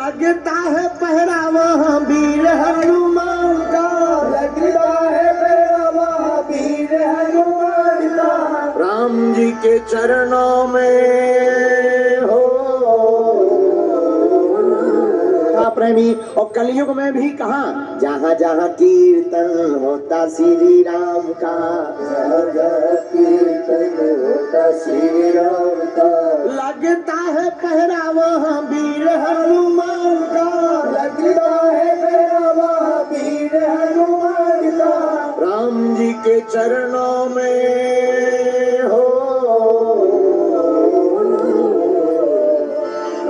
लगता है पहरावा वीर हनुमान का, लगता है पहरावा वीर हनुमान का। राम जी के चरणों में हो प्रेमी। और कलयुग में भी कहा, जहाँ जहाँ कीर्तन होता श्री राम का, जहाँ जहाँ कीर्तन होता श्री राम का। लगता है पहरावा वीर हनुमान का, लगता है पहरावा वीर हनुमान का। राम जी के चरणों में हो,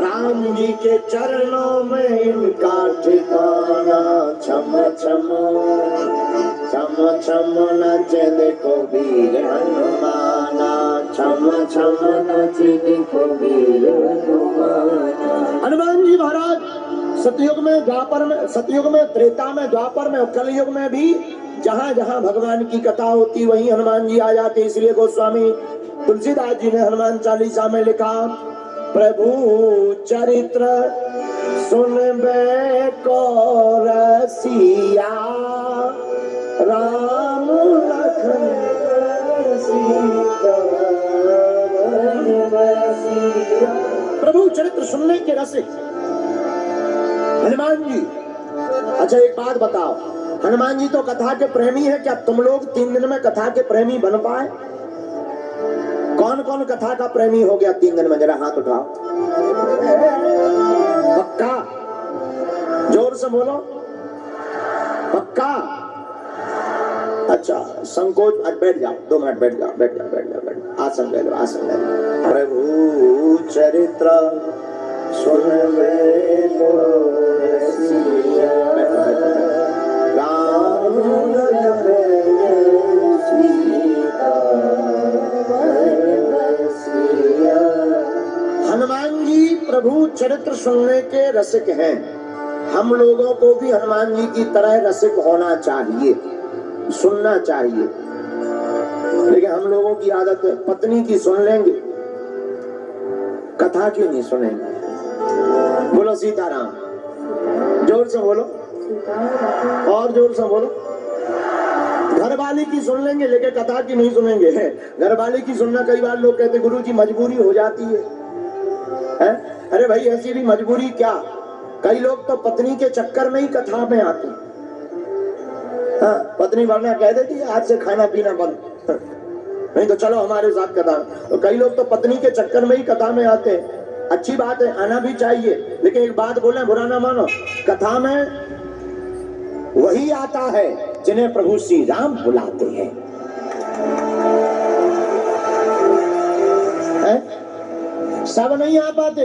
राम जी के चरणों में इनका ठिकाना। छम छम छम छम नचे देखो वीर हनुमाना, छम छम नचे देखो वीर हनुमाना। हनुमान जी महाराज सतयुग में, द्वापर में, सतयुग में, त्रेता में, द्वापर में और कलयुग में भी जहाँ जहाँ भगवान की कथा होती वहीं हनुमान जी आ जाते। इसलिए गोस्वामी तुलसीदास जी ने हनुमान चालीसा में लिखा, प्रभु चरित्र सुनबे को रसिया, राम लखन सीता बसिया। प्रभु चरित्र सुनने के रसिक हनुमान जी। अच्छा एक बात बताओ, हनुमान जी तो कथा के प्रेमी है, क्या तुम लोग 3 दिन में कथा के प्रेमी बन पाए? कौन कौन कथा का प्रेमी हो गया 3 दिन में? जरा हाथ उठाओ। पक्का? जोर से बोलो, पक्का? अच्छा संकोच, बैठ जाओ, 2 मिनट बैठ जाओ, बैठ जाओ, बैठ जाओ, बैठ जाओ, आसन ले लो, आसन ले लो। प्रभु चरित्र सुनबे को रसिया, राम लखन सीता बसिया। हनुमान जी प्रभु चरित्र सुनने के रसिक हैं। हम लोगों को भी हनुमान जी की तरह रसिक होना चाहिए, सुनना चाहिए। लेकिन हम लोगों की आदत है, पत्नी की सुन लेंगे, कथा क्यों नहीं सुनेंगे? बोलो सीताराम, जोर से बोलो, और जोर से बोलो। घर वाली की सुन लेंगे लेकिन कथा की नहीं सुनेंगे। घर वाली की सुनना, कई बार लोग कहते गुरु जी मजबूरी हो जाती है। अरे भाई ऐसी भी मजबूरी क्या? कई लोग तो पत्नी के चक्कर में ही कथा में आते। हाँ, पत्नी वरना कह देती है आज से खाना पीना बंद, नहीं तो चलो हमारे साथ कथा। तो कई लोग तो पत्नी के चक्कर में ही कथा में आते हैं। अच्छी बात है, आना भी चाहिए, लेकिन एक बात बोले, बुरा ना मानो, कथा में वही आता है जिन्हें प्रभु श्री राम बुलाते हैं। सब नहीं आ पाते।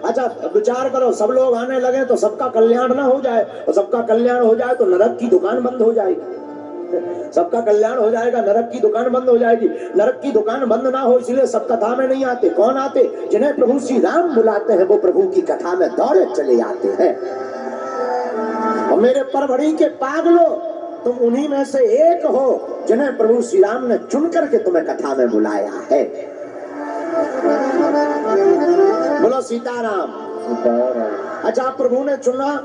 अच्छा विचार करो, सब लोग आने लगे तो सबका कल्याण ना हो जाए, और सबका कल्याण हो जाए तो नरक की दुकान बंद हो जाएगी। सबका कल्याण हो जाएगा, नरक की दुकान बंद हो जाएगी। नरक की दुकान बंद ना हो इसलिए सब कथा में नहीं आते। कौन आते? जिन्हें प्रभु श्री राम बुलाते हैं वो प्रभु की कथा में दौड़े चले आते हैं। और मेरे परवड़ी के पागलों, तुम उन्हीं में से एक हो जिन्हें प्रभु श्री राम ने चुन करके तुम्हें कथा में बुलाया है। बोलो सीताराम। अच्छा प्रभु ने चुना,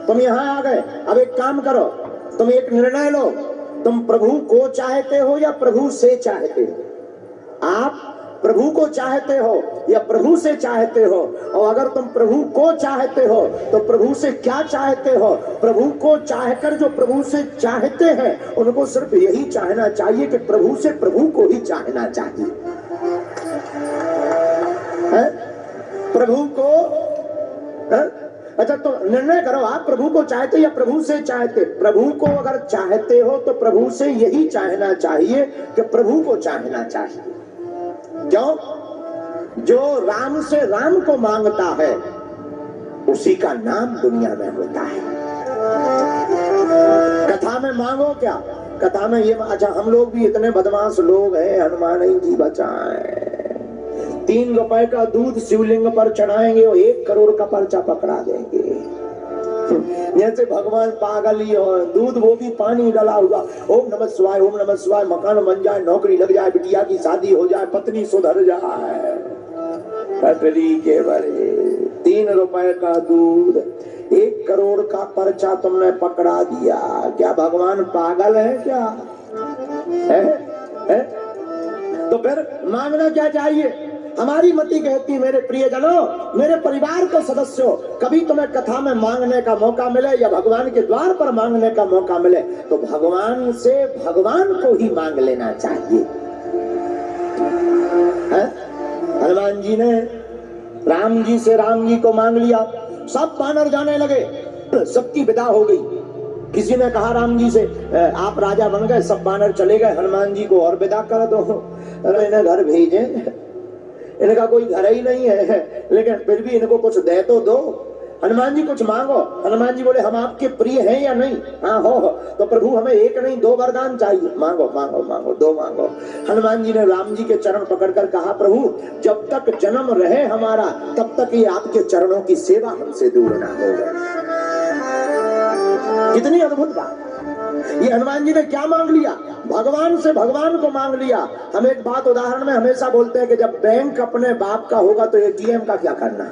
तुम यहाँ आ गए। अब एक काम करो, तुम एक निर्णय लो, तुम प्रभु को चाहते हो या प्रभु से चाहते हो? आप प्रभु को चाहते हो या प्रभु से चाहते हो? और अगर तुम प्रभु को चाहते हो तो प्रभु से क्या चाहते हो? प्रभु को चाहकर जो प्रभु से चाहते हैं उनको सिर्फ यही चाहना चाहिए कि प्रभु से प्रभु को ही चाहना चाहिए। है? प्रभु को है? अच्छा तो निर्णय करो, आप प्रभु को चाहते या प्रभु से चाहते? प्रभु को अगर चाहते हो तो प्रभु से यही चाहना चाहिए कि प्रभु को चाहना चाहिए। क्यों? जो राम से राम को मांगता है उसी का नाम दुनिया में होता है। कथा में मांगो क्या? कथा में ये, अच्छा हम लोग भी इतने बदमाश लोग हैं, हनुमान जी बचाएं। 3 रुपए का दूध शिवलिंग पर चढ़ाएंगे और 1 करोड़ का पर्चा पकड़ा देंगे। जैसे भगवान पागल ही हो, दूध वो भी पानी डाला हुआ। ओम नमः शिवाय, ओम नमः शिवाय, मकान बन जाए, नौकरी लग जाए, बिटिया की शादी हो जाए, पत्नी सुधर जाए, के बड़े 3 रुपए का दूध। 1 करोड़ का पर्चा तुमने पकड़ा दिया। क्या भगवान पागल है क्या? है? तो फिर मांगना क्या चाहिए? हमारी मति कहती, मेरे प्रियजनों, मेरे परिवार के सदस्यों, कभी तुम्हें कथा में मांगने का मौका मिले या भगवान के द्वार पर मांगने का मौका मिले तो भगवान से भगवान को ही मांग लेना चाहिए। हनुमान जी ने राम जी से राम जी को मांग लिया, सब बानर जाने लगे, सबकी विदा हो गई। किसी ने कहा राम जी से, आप राजा बन गए, सब बानर चले गए, हनुमान जी को और विदा कर दो। अरे इन्हें घर भेजे, इनका कोई घर ही नहीं है, लेकिन फिर भी इनको कुछ दे तो दो। हनुमान जी कुछ मांगो। हनुमान जी बोले, हम आपके प्रिय हैं या नहीं? हाँ हो। तो प्रभु हमें 1 नहीं 2 वरदान चाहिए। मांगो मांगो मांगो, 2 मांगो। हनुमान जी ने राम जी के चरण पकड़कर कहा, प्रभु जब तक जन्म रहे हमारा तब तक ये आपके चरणों की सेवा हमसे दूर ना हो। कितनी अद्भुत बात। ये हनुमान जी ने क्या मांग लिया? भगवान से भगवान को मांग लिया। हम एक बात उदाहरण में हमेशा बोलते हैं कि जब बैंक अपने बाप का होगा तो ATM का क्या करना।